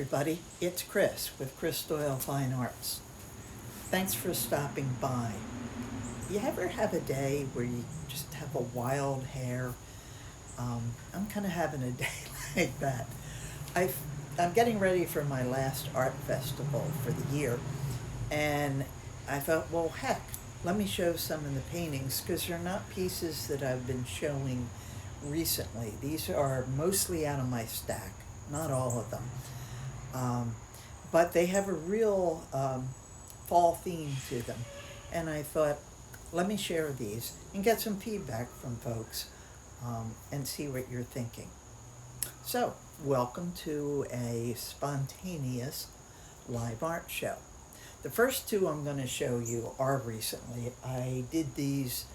Everybody, it's Chris with Chris Doyle Fine Arts. Thanks for stopping by. You ever have a day where you just have a wild hair? I'm kind of having a day like that. i I'm getting ready for my last art festival for the year, and I thought, well, heck, let me show some of the paintings because they're not pieces that I've been showing recently. These are mostly out of my stack, not all of them. Um, but they have a real fall theme to them. And I thought, let me share these and get some feedback from folks and see what you're thinking. So, welcome to a spontaneous live art show. The first two I'm going to show you are recently. I did these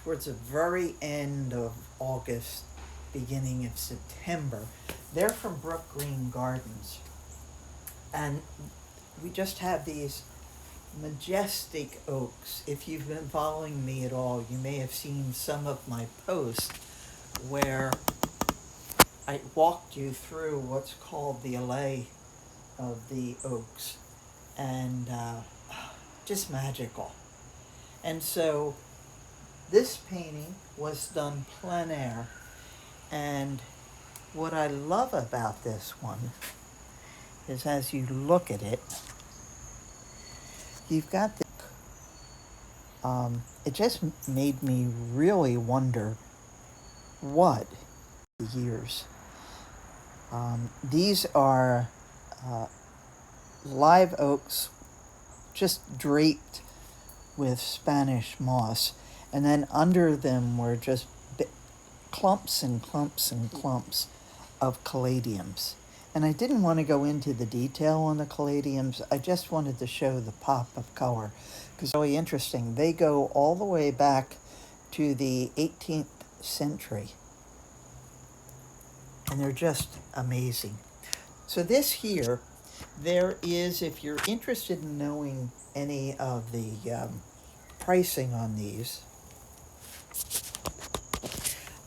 towards the very end of August, beginning of September. They're from Brook Green Gardens. And we just have these majestic oaks. If you've been following me at all, you may have seen some of my posts where I walked you through what's called the alley of the oaks, and just magical. And so this painting was done plein air, and what I love about this one is as you look at it, you've got the it just made me really wonder what the years. These are uh, live oaks just draped with Spanish moss, and then under them were just clumps and clumps and clumps of caladiums. And I didn't want to go into the detail on the caladiums. I just wanted to show the pop of color because it's really interesting. They go all the way back to the 18th century, and they're just amazing. So this here, there is, if you're interested in knowing any of the pricing on these,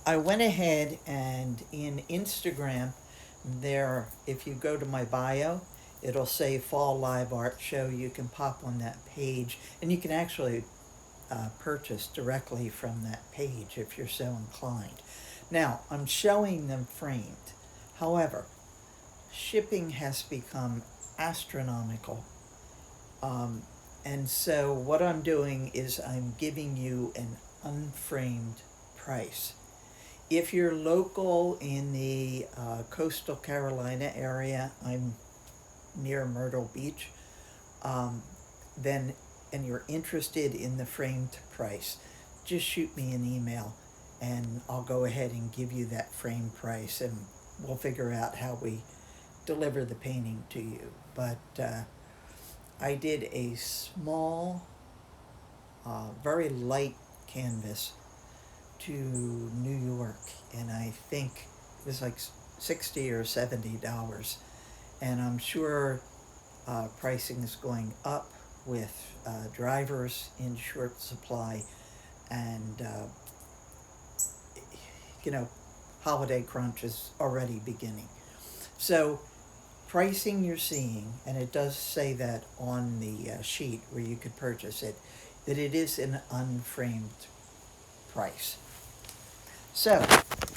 I went ahead and in Instagram, there, if you go to my bio, it'll say Fall Live Art Show. You can pop on that page, and you can actually purchase directly from that page if you're so inclined. Now, I'm showing them framed. However, shipping has become astronomical. And so what I'm doing is I'm giving you an unframed price. If you're local in the coastal Carolina area, I'm near Myrtle Beach, then and you're interested in the framed price, just shoot me an email and I'll go ahead and give you that framed price, and we'll figure out how we deliver the painting to you. But I did a small, very light canvas to New York, and I think it was like $60 or $70, and I'm sure pricing is going up with drivers in short supply, and holiday crunch is already beginning. So pricing you're seeing, and it does say that on the sheet where you could purchase it, that it is an unframed price. So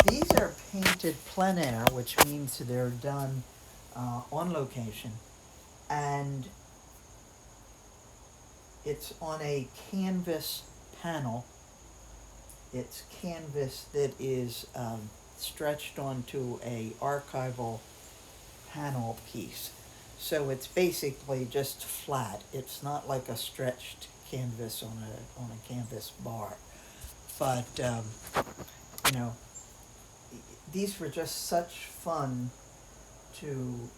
these are painted plein air, which means they're done on location, and it's on a canvas panel. It's canvas that is stretched onto a archival panel piece. So it's basically just flat. It's not like a stretched canvas on a canvas bar. But these were just such fun to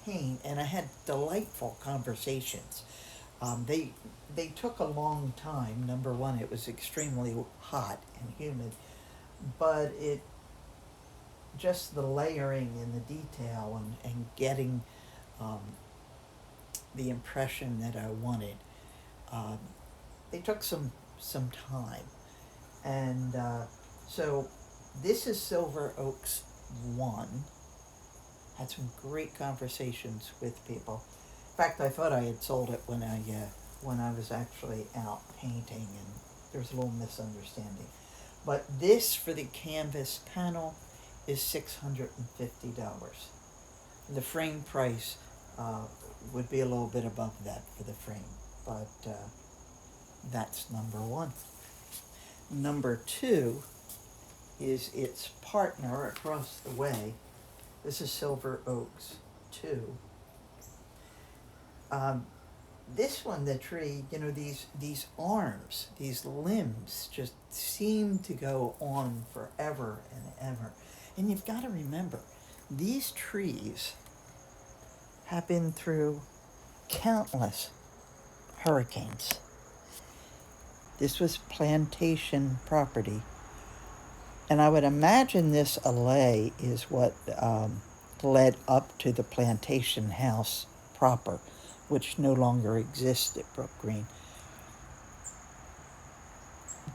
paint, and I had delightful conversations. They took a long time. Number one, it was extremely hot and humid, but it just the layering and the detail and getting the impression that I wanted. Um, they took some time, and so this is Silver Oaks 1. Had some great conversations with people. In fact, I thought I had sold it when I was actually out painting, and there was a little misunderstanding. But this for the canvas panel is $650. The frame price would be a little bit above that for the frame, but that's number one. Number two is its partner across the way. This is Silver Oaks 2. This one, the tree, these arms, these limbs just seem to go on forever and ever. And you've got to remember, these trees have been through countless hurricanes. This was plantation property. And I would imagine this alley is what led up to the plantation house proper, which no longer exists at Brook Green.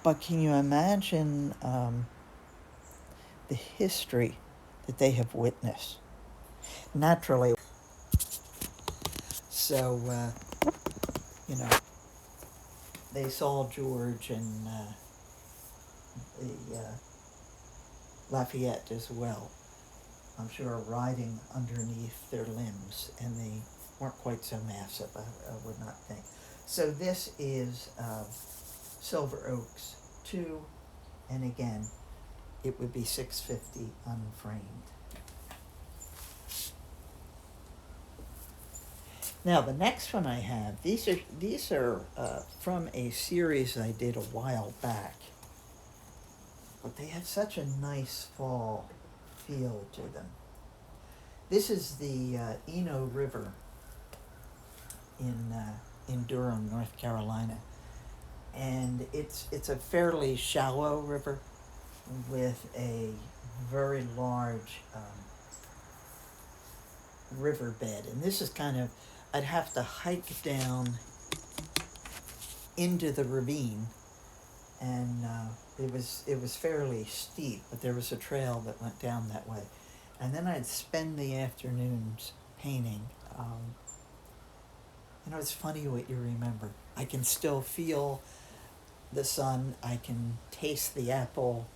But can you imagine the history that they have witnessed? Naturally. So, they saw George and the Lafayette as well, I'm sure, riding underneath their limbs, and they weren't quite so massive, I would not think. So this is Silver Oaks 2, and again, it would be $650 unframed. Now the next one I have, these are from a series I did a while back, but they have such a nice fall feel to them. This is the Eno River in Durham, North Carolina, and it's a fairly shallow river with a very large riverbed, and this is kind of, I'd have to hike down into the ravine, and it was fairly steep, but there was a trail that went down that way, and then I'd spend the afternoons painting. It's funny what you remember. I can still feel the sun. I can taste the apple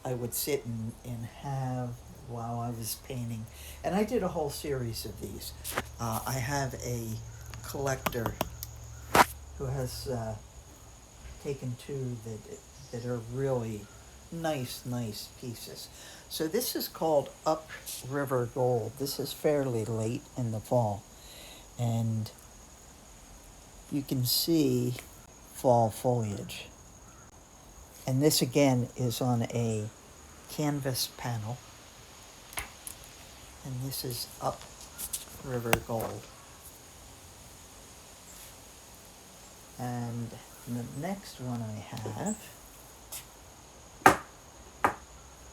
I would sit and have while I was painting. And I did a whole series of these. I have a collector who has taken two that are really nice pieces. So this is called Upriver Gold. This is fairly late in the fall, and you can see fall foliage. And this again is on a canvas panel, and this is Upriver Gold. And the next one I have,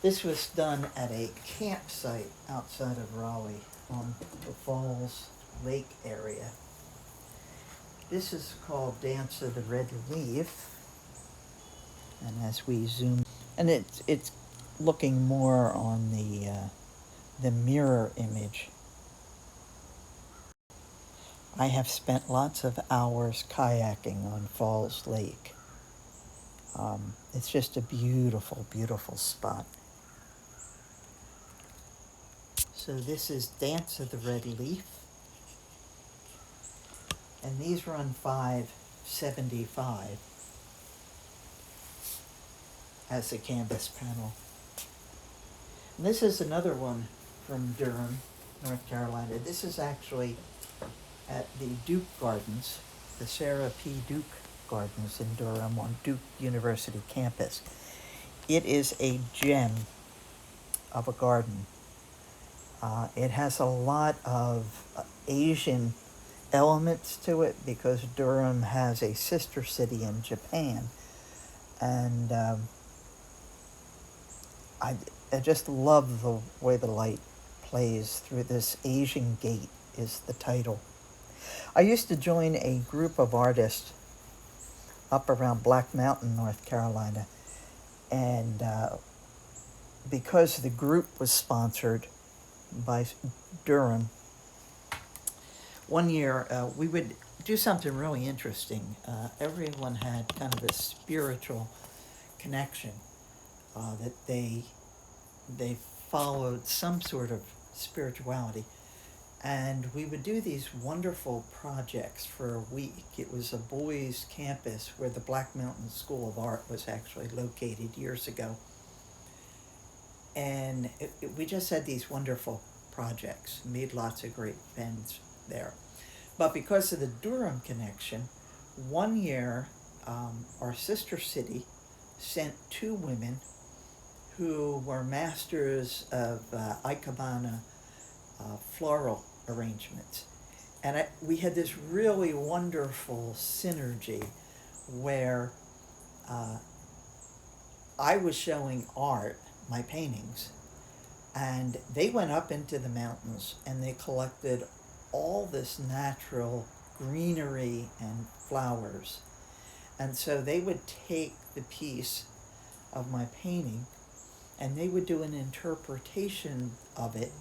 this was done at a campsite outside of Raleigh on the Falls Lake area. This is called Dance of the Red Leaf. And as we zoom, and it's looking more on the mirror image. I have spent lots of hours kayaking on Falls Lake. It's just a beautiful, beautiful spot. So this is Dance of the Red Leaf, and these run $575 as a canvas panel. And this is another one from Durham, North Carolina. This is actually at the Duke Gardens, the Sarah P. Duke Gardens in Durham on Duke University campus. It is a gem of a garden. It has a lot of Asian elements to it because Durham has a sister city in Japan, and I just love the way the light plays through this. Asian Gate is the title. I used to join a group of artists up around Black Mountain, North Carolina, and because the group was sponsored by Durham. One year we would do something really interesting. Everyone had kind of a spiritual connection that they followed some sort of spirituality. And we would do these wonderful projects for a week. It was a boys' campus where the Black Mountain School of Art was actually located years ago. And we just had these wonderful projects, made lots of great friends there. But because of the Durham connection, one year our sister city sent two women who were masters of Ikebana floral arrangements. And we had this really wonderful synergy where I was showing art, my paintings, and they went up into the mountains and they collected all this natural greenery and flowers. And so they would take the piece of my painting and they would do an interpretation of it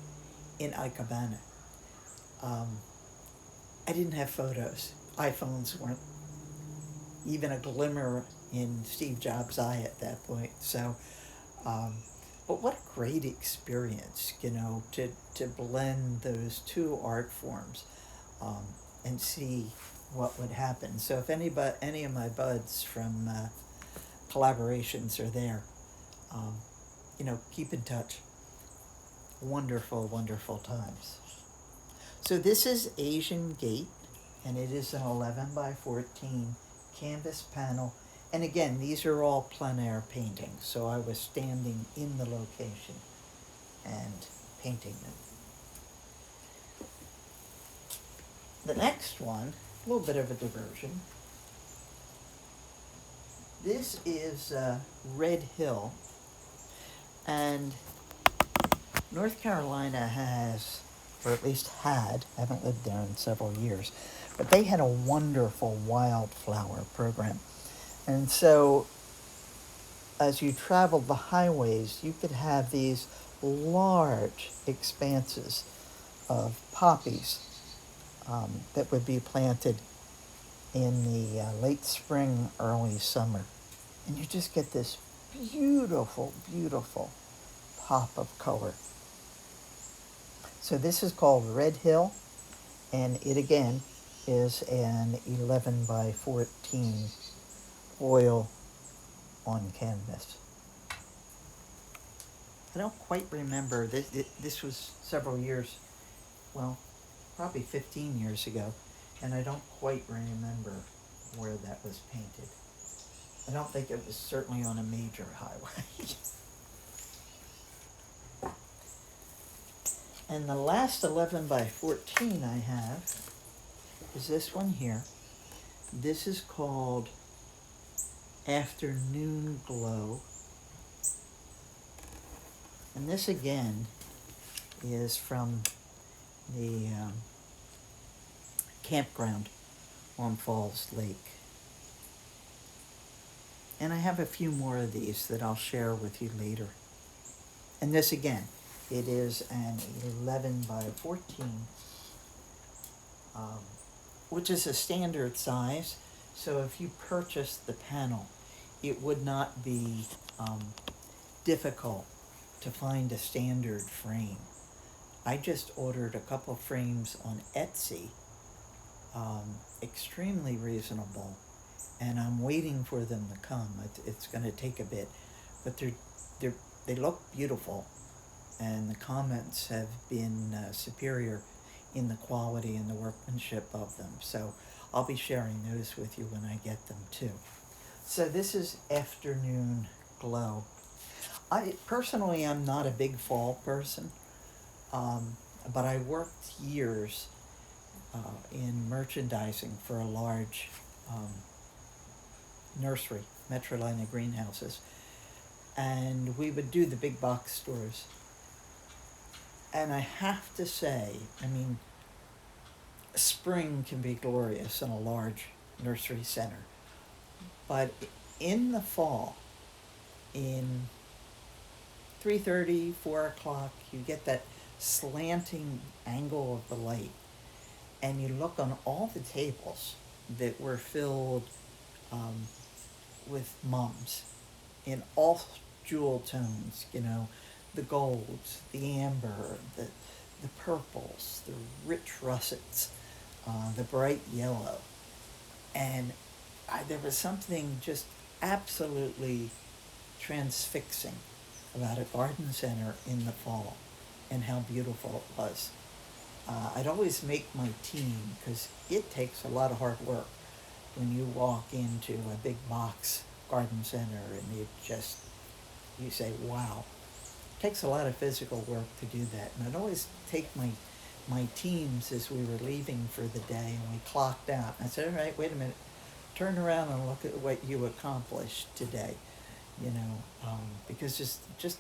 in Ikebana. I didn't have photos. iPhones weren't even a glimmer in Steve Jobs' eye at that point. So, but what a great experience, to blend those two art forms and see what would happen. So if any of my buds from collaborations are there, keep in touch. Wonderful, wonderful times. So this is Asian Gate, and it is an 11 by 14 canvas panel. And again, these are all plein air paintings, so I was standing in the location and painting them. The next one, a little bit of a diversion. This is Red Hill, and North Carolina has, or at least had, I haven't lived there in several years, but they had a wonderful wildflower program. And so as you traveled the highways, you could have these large expanses of poppies that would be planted in the late spring, early summer. And you just get this beautiful, beautiful pop of color. So this is called Red Hill, and it again is an 11 by 14 oil on canvas. I don't quite remember, this was several years, well, probably 15 years ago, and I don't quite remember where that was painted. I don't think it was certainly on a major highway. And the last 11 by 14 I have is this one here. This is called Afternoon Glow. And this again is from the campground on Falls Lake. And I have a few more of these that I'll share with you later. And this again, it is an 11 by 14, which is a standard size. So if you purchase the panel, it would not be difficult to find a standard frame. I just ordered a couple frames on Etsy, extremely reasonable, and I'm waiting for them to come. It's going to take a bit, but they look beautiful, and the comments have been superior in the quality and the workmanship of them. So I'll be sharing those with you when I get them too. So this is Afternoon Glow. I personally am not a big fall person, but I worked years in merchandising for a large nursery, Metrolina greenhouses, and we would do the big box stores. And I have to say, spring can be glorious in a large nursery center, but in the fall, in 3:30, 4 o'clock, you get that slanting angle of the light, and you look on all the tables that were filled with mums in all jewel tones, the golds, the amber, the purples, the rich russets, the bright yellow. And there was something just absolutely transfixing about a garden center in the fall and how beautiful it was. I'd always make my team, because it takes a lot of hard work when you walk into a big box garden center and you say, wow. It takes a lot of physical work to do that. And I'd always take my teams as we were leaving for the day, and we clocked out. I said, all right, wait a minute. Turn around and look at what you accomplished today, because just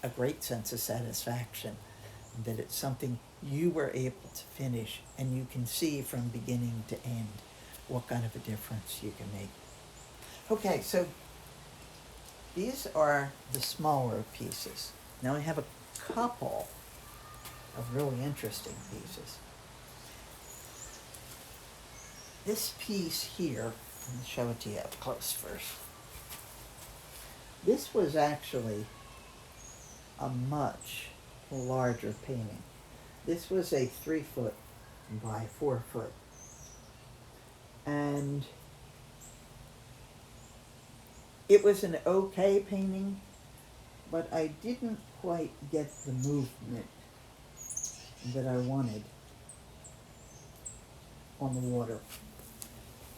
a great sense of satisfaction that it's something you were able to finish, and you can see from beginning to end what kind of a difference you can make. Okay, so these are the smaller pieces. Now I have a couple of really interesting pieces. This piece here, let me show it to you up close first. This was actually a much larger painting. This was a 3 foot by 4 foot. And it was an okay painting, but I didn't quite get the movement that I wanted on the water.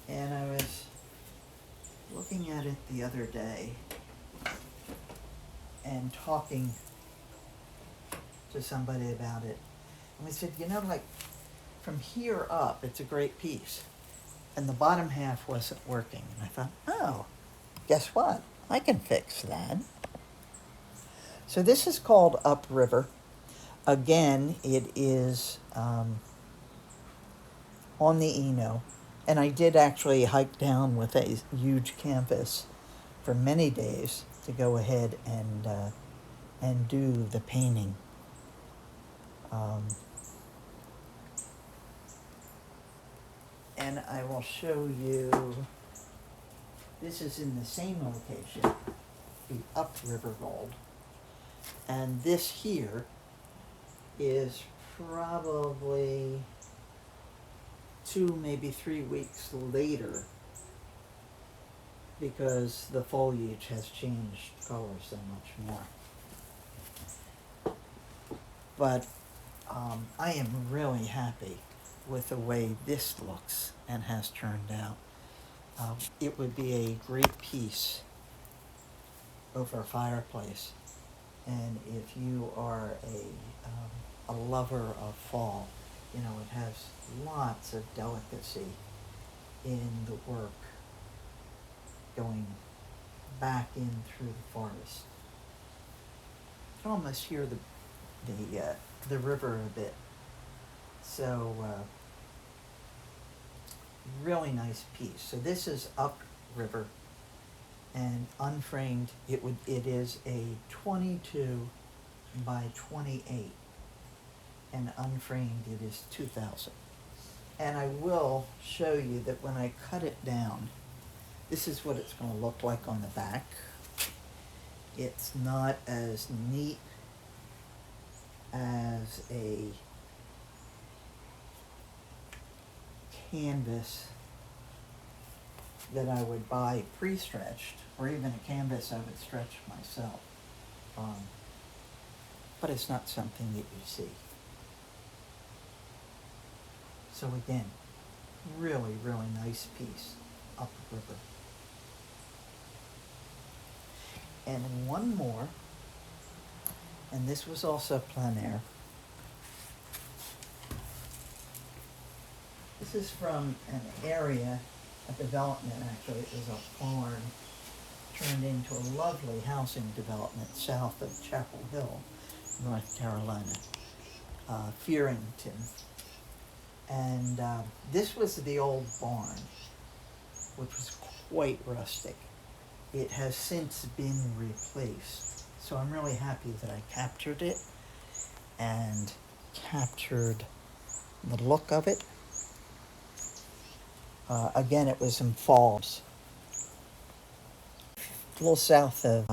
And I was looking at it the other day and talking to somebody about it. And we said, from here up, it's a great piece. And the bottom half wasn't working. And I thought, oh, guess what? I can fix that. So this is called Upriver. Again, it is on the Eno. And I did actually hike down with a huge canvas for many days to go ahead and do the painting. And I will show you, this is in the same location, the Upriver Gold. And this here is probably 2, maybe 3 weeks later, because the foliage has changed color so much more. But I am really happy with the way this looks and has turned out. It would be a great piece over a fireplace. And if you are a lover of fall, it has lots of delicacy in the work going back in through the forest. You can almost hear the river a bit. So really nice piece. So this is Upriver, and unframed it is a 22 by 28, and unframed it is 2000. And I will show you that when I cut it down, this is what it's going to look like on the back. It's not as neat as a canvas that I would buy pre-stretched, or even a canvas I would stretch myself. But it's not something that you see. So again, really, really nice piece, Upriver. And one more, and this was also plein air. This is from an area, a development actually. It was a farm turned into a lovely housing development south of Chapel Hill, North Carolina, Fearington. And this was the old barn, which was quite rustic. It has since been replaced, so I'm really happy that I captured it. and captured the look of it. Again, it was in Falls, a little south of,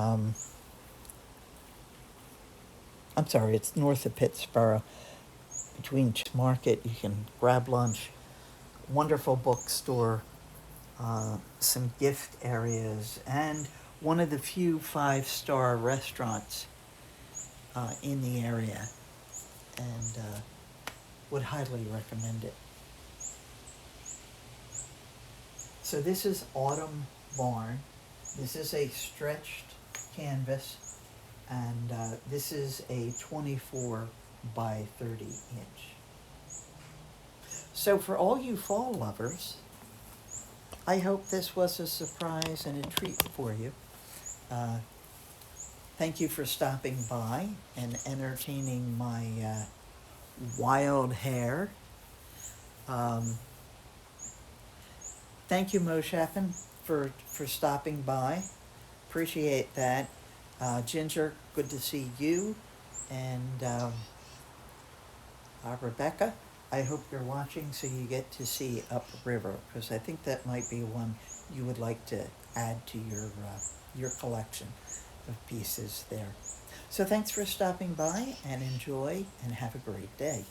I'm sorry, it's north of Pittsburgh. Between Market, you can grab lunch. Wonderful bookstore, some gift areas, and one of the few 5-star restaurants in the area, and would highly recommend it. So this is Autumn Barn. This is a stretched canvas, and this is a 24 by 30 inch. So for all you fall lovers, I hope this was a surprise and a treat for you. Thank you for stopping by and entertaining my wild hair. Thank you, Mo Shaffin, for stopping by. Appreciate that. Ginger, good to see you. And Rebecca, I hope you're watching so you get to see Upriver, because I think that might be one you would like to add to your collection of pieces there. So thanks for stopping by, and enjoy and have a great day.